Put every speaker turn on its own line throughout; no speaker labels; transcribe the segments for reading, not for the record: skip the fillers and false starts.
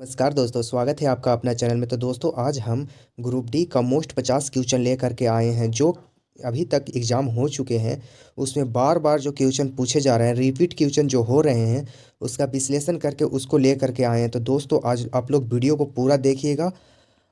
नमस्कार दोस्तों, स्वागत है आपका अपना चैनल में। तो दोस्तों, आज हम ग्रुप डी का मोस्ट 50 क्वेश्चन लेकर के आए हैं जो अभी तक एग्ज़ाम हो चुके हैं। उसमें बार बार जो क्वेश्चन पूछे जा रहे हैं, रिपीट क्वेश्चन जो हो रहे हैं, उसका विश्लेषण करके उसको ले करके आए हैं। तो दोस्तों, आज आप लोग वीडियो को पूरा देखिएगा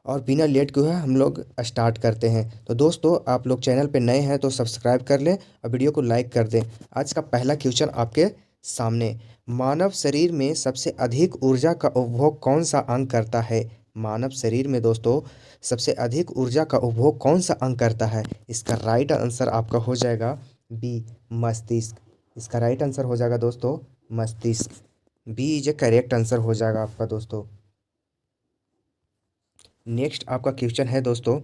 और बिना लेट के हुए हम लोग स्टार्ट करते हैं। तो दोस्तों, आप लोग चैनल पे नए हैं तो सब्सक्राइब कर लें और वीडियो को लाइक कर दें। आज का पहला क्वेश्चन आपके सामने, मानव शरीर में सबसे अधिक ऊर्जा का उपभोग कौन सा अंग करता है? मानव शरीर में दोस्तों सबसे अधिक ऊर्जा का उपभोग कौन सा अंग करता है? इसका राइट आंसर आपका हो जाएगा बी, मस्तिष्क। इसका राइट आंसर हो जाएगा दोस्तों मस्तिष्क। B is a correct answer हो जाएगा आपका दोस्तों। नेक्स्ट आपका क्वेश्चन है दोस्तों,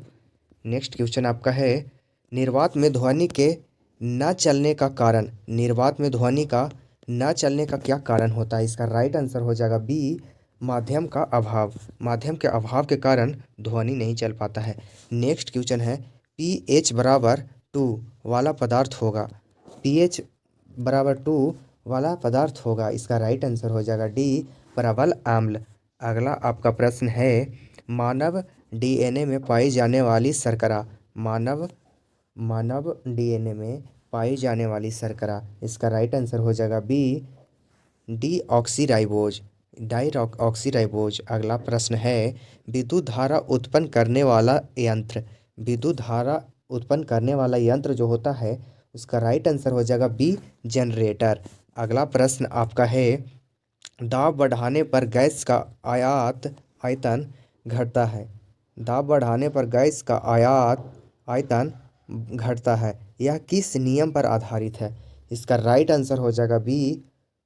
नेक्स्ट क्वेश्चन आपका है, निर्वात में ध्वनि के न चलने का कारण, निर्वात में ध्वनि का न चलने का क्या कारण होता है? इसका राइट आंसर हो जाएगा बी, माध्यम का अभाव। माध्यम के अभाव के कारण ध्वनि नहीं चल पाता है। नेक्स्ट क्वेश्चन है, pH बराबर 2 वाला पदार्थ होगा, pH बराबर 2 वाला पदार्थ होगा। इसका राइट आंसर हो जाएगा डी, प्रबल अम्ल। अगला आपका प्रश्न है, मानव डीएनए में पाई जाने वाली शर्करा, मानव मानव डीएनए में पाई जाने वाली शर्करा। इसका राइट आंसर हो जाएगा बी, डी ऑक्सीराइबोज, ऑक्सीराइबोज। अगला प्रश्न है, विद्युत धारा उत्पन्न करने वाला यंत्र, विद्युत धारा उत्पन्न करने वाला यंत्र जो होता है उसका राइट आंसर हो जाएगा बी, जनरेटर। अगला प्रश्न आपका है, दाब बढ़ाने पर गैस का आयतन घटता है, दाब बढ़ाने पर गैस का आयतन घटता है, यह किस नियम पर आधारित है? इसका राइट आंसर हो जाएगा बी,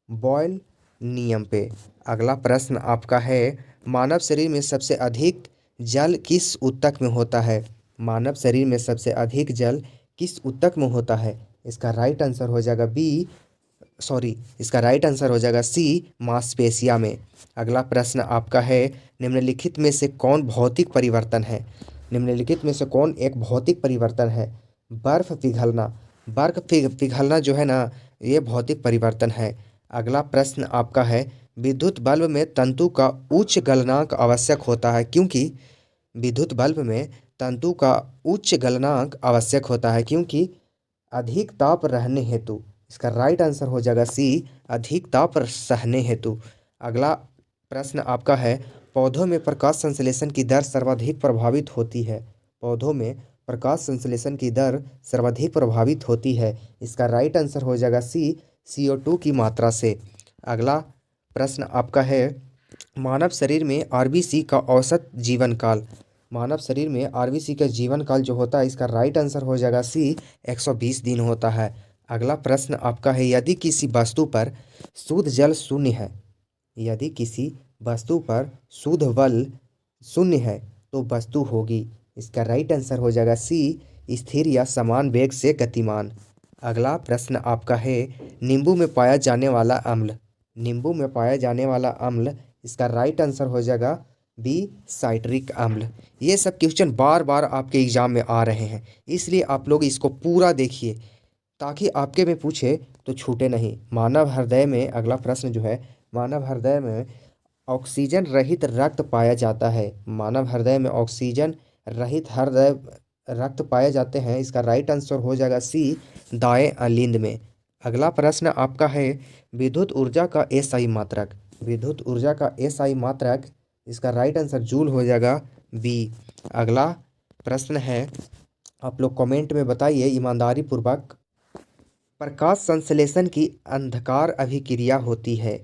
बॉयल नियम पे। अगला प्रश्न आपका है, मानव शरीर में सबसे अधिक जल किस ऊतक में होता है? मानव शरीर में सबसे अधिक जल किस ऊतक में होता है? इसका राइट आंसर हो जाएगा बी, इसका राइट आंसर हो जाएगा सी, मांसपेशिया में। अगला प्रश्न आपका है, निम्नलिखित में से कौन भौतिक परिवर्तन है? निम्नलिखित में से कौन एक भौतिक परिवर्तन है? बर्फ पिघलना, पिघलना जो है ना, ये भौतिक परिवर्तन है। अगला प्रश्न आपका है, विद्युत बल्ब में तंतु का उच्च गलनांक आवश्यक होता है क्योंकि, विद्युत बल्ब में तंतु का उच्च गलनांक आवश्यक होता है क्योंकि अधिक ताप रहने हेतु। इसका राइट आंसर हो जाएगा सी, अधिक ताप सहने हेतु। अगला प्रश्न आपका है, पौधों में प्रकाश संश्लेषण की दर सर्वाधिक प्रभावित होती है, पौधों में प्रकाश संश्लेषण की दर सर्वाधिक प्रभावित होती है। इसका राइट आंसर हो जाएगा सी, CO2 की मात्रा से। अगला प्रश्न आपका है, मानव शरीर में आरबीसी का औसत जीवन काल, मानव शरीर में आरबीसी का जीवन काल जो होता है इसका राइट आंसर हो जाएगा सी, 120 दिन होता है। अगला प्रश्न आपका है, यदि किसी वस्तु पर शुद्ध जल शून्य है, यदि किसी वस्तु पर शुद्ध बल शून्य है तो वस्तु होगी। इसका राइट आंसर हो जाएगा सी, स्थिर या समान वेग से गतिमान। अगला प्रश्न आपका है, नींबू में पाया जाने वाला अम्ल, नींबू में पाया जाने वाला अम्ल। इसका राइट आंसर हो जाएगा बी, साइट्रिक अम्ल। ये सब क्वेश्चन बार बार आपके एग्जाम में आ रहे हैं, इसलिए आप लोग इसको पूरा देखिए ताकि आपके में पूछे तो छूटे नहीं। मानव हृदय में, अगला प्रश्न जो है, मानव हृदय में ऑक्सीजन रहित रक्त पाया जाता है, मानव हृदय में ऑक्सीजन रहित हृदय रक्त पाए जाते हैं। इसका राइट आंसर हो जाएगा सी, दाएं अलिंद में। अगला प्रश्न आपका है, विद्युत ऊर्जा का एसआई मात्रक, विद्युत ऊर्जा का एसआई मात्रक। इसका राइट आंसर जूल हो जाएगा बी। अगला प्रश्न है, आप लोग कमेंट में बताइए ईमानदारी पूर्वक, प्रकाश संश्लेषण की अंधकार अभिक्रिया होती है,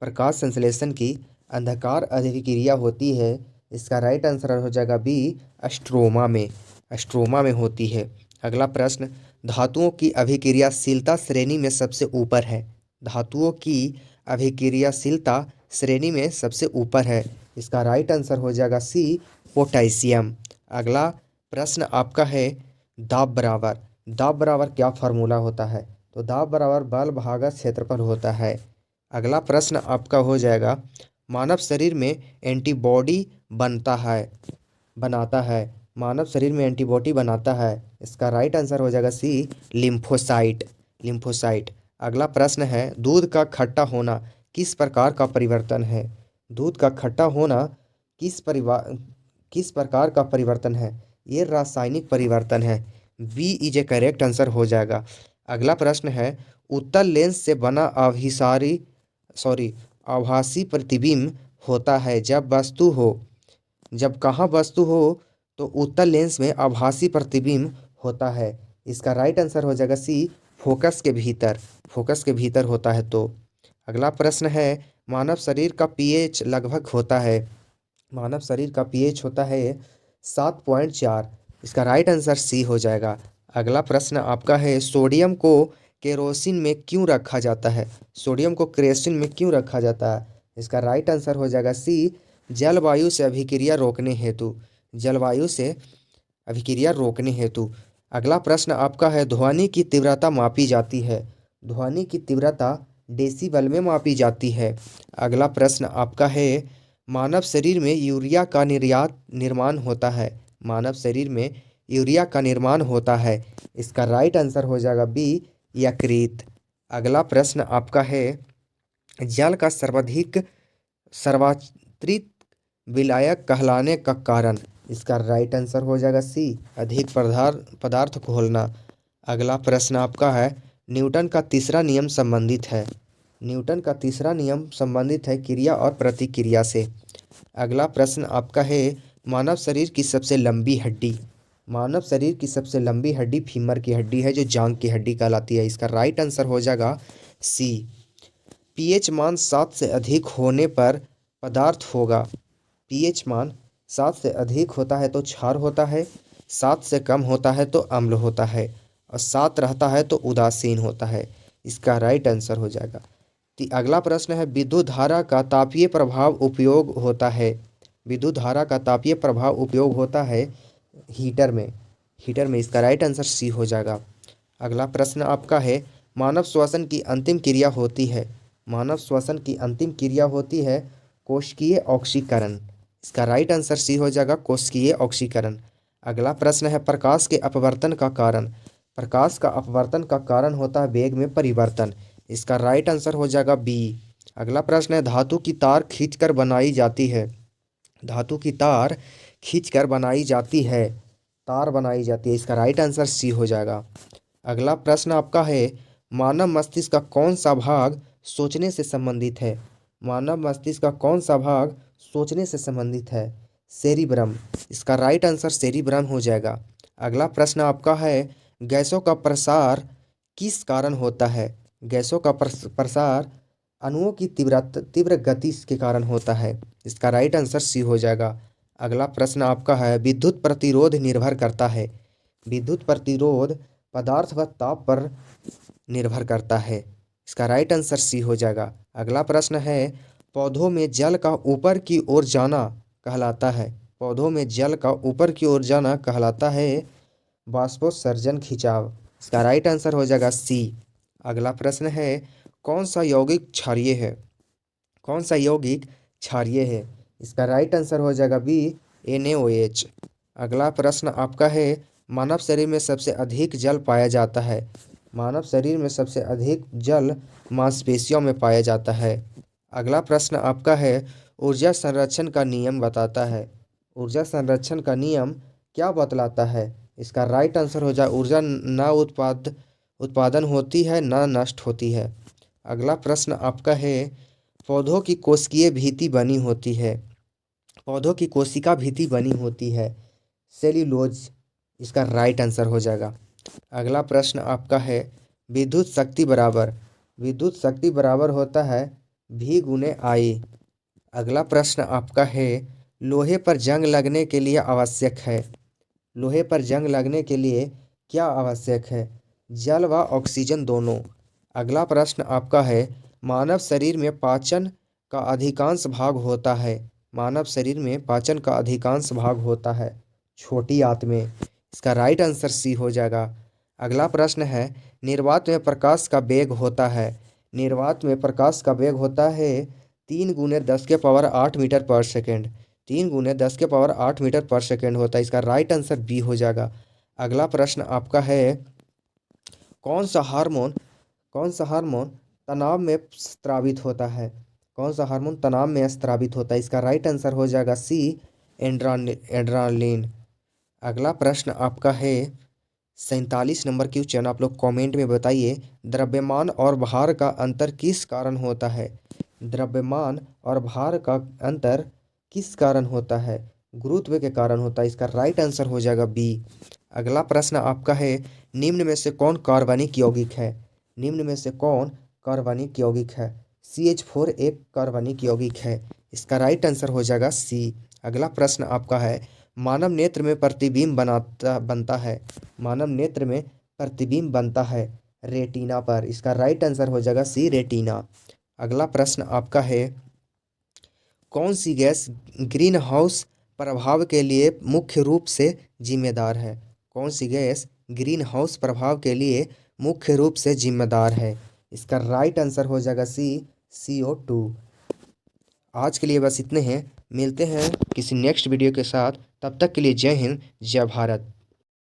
प्रकाश संश्लेषण की अंधकार अभिक्रिया होती है। इसका राइट आंसर हो जाएगा बी, स्ट्रोमा में, स्ट्रोमा में होती है। अगला प्रश्न, धातुओं की अभिक्रियाशीलता श्रेणी में सबसे ऊपर है, धातुओं की अभिक्रियाशीलता श्रेणी में सबसे ऊपर है। इसका राइट आंसर हो जाएगा सी, पोटेशियम। अगला प्रश्न आपका है, दाब बराबर, दाब बराबर क्या फार्मूला होता है? तो दाब बराबर बल भागा क्षेत्रफल होता है। अगला प्रश्न आपका हो जाएगा, मानव शरीर में एंटीबॉडी बनाता है, मानव शरीर में एंटीबॉडी बनाता है। इसका राइट आंसर हो जाएगा सी, लिम्फोसाइट, लिम्फोसाइट। अगला प्रश्न है, दूध का खट्टा होना किस प्रकार का परिवर्तन है? दूध का खट्टा होना किस प्रकार का परिवर्तन है? ये रासायनिक परिवर्तन है। B is a correct answer हो जाएगा। अगला प्रश्न है, उत्तल लेंस से बना आभासी प्रतिबिंब होता है जब कहाँ वस्तु हो तो उत्तल लेंस में आभासी प्रतिबिंब होता है। इसका राइट आंसर हो जाएगा सी, फोकस के भीतर होता है तो। अगला प्रश्न है, मानव शरीर का पीएच लगभग होता है मानव शरीर का पीएच होता है 7.4। इसका राइट आंसर सी हो जाएगा। अगला प्रश्न आपका है, सोडियम को केरोसिन में क्यों रखा जाता है? इसका राइट आंसर हो जाएगा सी, जलवायु से अभिक्रिया रोकने हेतु। अगला प्रश्न आपका है, ध्वनि की तीव्रता मापी जाती है। ध्वनि की तीव्रता डेसिबल में मापी जाती है। अगला प्रश्न आपका है, मानव शरीर में यूरिया का निर्माण होता है। मानव शरीर में यूरिया का निर्माण होता है। इसका राइट आंसर हो जाएगा बी, यकृत। अगला प्रश्न आपका है, जल का सर्वाधिक विलायक कहलाने का कारण। इसका राइट आंसर हो जाएगा सी, अधिक पदार्थ घोलना। अगला प्रश्न आपका है, न्यूटन का तीसरा नियम संबंधित है क्रिया और प्रतिक्रिया से। अगला प्रश्न आपका है, मानव शरीर की सबसे लंबी हड्डी फीमर की हड्डी है, जो जांघ की हड्डी कहलाती है। इसका राइट आंसर हो जाएगा सी। पीएच मान 7 से अधिक होने पर पदार्थ होगा। पीएच मान 7 से अधिक होता है तो क्षार होता है, 7 से कम होता है तो अम्ल होता है, और 7 रहता है तो उदासीन होता है। इसका राइट आंसर हो जाएगा। अगला प्रश्न है, विद्युत धारा का तापीय प्रभाव उपयोग होता है हीटर में। इसका राइट आंसर सी हो जाएगा। अगला प्रश्न आपका है, मानव श्वसन की अंतिम क्रिया होती है कोशिकीय ऑक्सीकरण। इसका राइट आंसर सी हो जाएगा, कोशिकीय ऑक्सीकरण। अगला प्रश्न है, प्रकाश का अपवर्तन का कारण होता है वेग में परिवर्तन। इसका राइट आंसर हो जाएगा बी। अगला प्रश्न है, धातु की तार खींचकर बनाई जाती है। इसका राइट आंसर सी हो जाएगा। अगला प्रश्न आपका है, मानव मस्तिष्क का कौन सा भाग सोचने से संबंधित है? सेरिब्रम। इसका राइट आंसर सेरिब्रम हो जाएगा। अगला प्रश्न आपका है, गैसों का प्रसार किस कारण होता है? गैसों का प्रसार अणुओं की तीव्र गति के कारण होता है। इसका राइट आंसर सी हो जाएगा। अगला प्रश्न आपका है, विद्युत प्रतिरोध पदार्थ व ताप पर निर्भर करता है। इसका राइट आंसर सी हो जाएगा। अगला प्रश्न है, पौधों में जल का ऊपर की ओर जाना कहलाता है वाष्पोत्सर्जन खिंचाव। इसका राइट आंसर हो जाएगा सी। अगला प्रश्न है, कौन सा यौगिक क्षारीय है? इसका राइट आंसर हो जाएगा बी, NaOH। अगला प्रश्न आपका है, मानव शरीर में सबसे अधिक जल मांसपेशियों में पाया जाता है। अगला प्रश्न आपका है, ऊर्जा संरक्षण का नियम क्या बतलाता है? इसका राइट आंसर हो जाए, ऊर्जा ना उत्पादन होती है ना नष्ट होती है। अगला प्रश्न आपका है, पौधों की कोशिका भीति बनी होती है सेल्यूलोज। इसका राइट आंसर हो जाएगा। अगला प्रश्न आपका है, विद्युत शक्ति बराबर होता है V गुने I। अगला प्रश्न आपका है, लोहे पर जंग लगने के लिए क्या आवश्यक है? जल व ऑक्सीजन दोनों। अगला प्रश्न आपका है, मानव शरीर में पाचन का अधिकांश भाग होता है छोटी आंत में। इसका राइट आंसर सी हो जाएगा। अगला प्रश्न है, निर्वात में प्रकाश का वेग होता है 3 गुने 10 के पावर 8 मीटर पर सेकेंड। 3 गुने 10 के पावर 8 मीटर पर सेकेंड होता है। इसका राइट आंसर बी हो जाएगा। अगला प्रश्न आपका है, कौन सा हार्मोन तनाव में स्रावित होता है? कौन सा हार्मोन तनाव में स्रावित होता है? इसका राइट आंसर हो जाएगा सी, एड्रेनालिन। अगला प्रश्न आपका है 47 नंबर क्वेश्चन, आप लोग कमेंट में बताइए, द्रव्यमान और भार का अंतर किस कारण होता है? द्रव्यमान और भार का अंतर किस कारण होता है? गुरुत्व के कारण होता है। इसका राइट आंसर हो जाएगा बी। अगला प्रश्न आपका है, निम्न में से कौन कार्बनिक यौगिक है? निम्न में से कौन कार्बनिक यौगिक है? CH4 एक कार्बनिक यौगिक है। इसका राइट आंसर हो जाएगा सी। अगला प्रश्न आपका है, मानव नेत्र में प्रतिबिंब बनता है। मानव नेत्र में प्रतिबिंब बनता है रेटिना पर। इसका राइट आंसर हो जाएगा सी, रेटिना। अगला प्रश्न आपका है, कौन सी गैस ग्रीन हाउस प्रभाव के लिए मुख्य रूप से जिम्मेदार है? कौन सी गैस ग्रीन हाउस प्रभाव के लिए मुख्य रूप से जिम्मेदार है? इसका राइट आंसर हो जाएगा सी, CO2। आज के लिए बस इतने हैं, मिलते हैं किसी नेक्स्ट वीडियो के साथ। तब तक के लिए जय हिंद, जय भारत।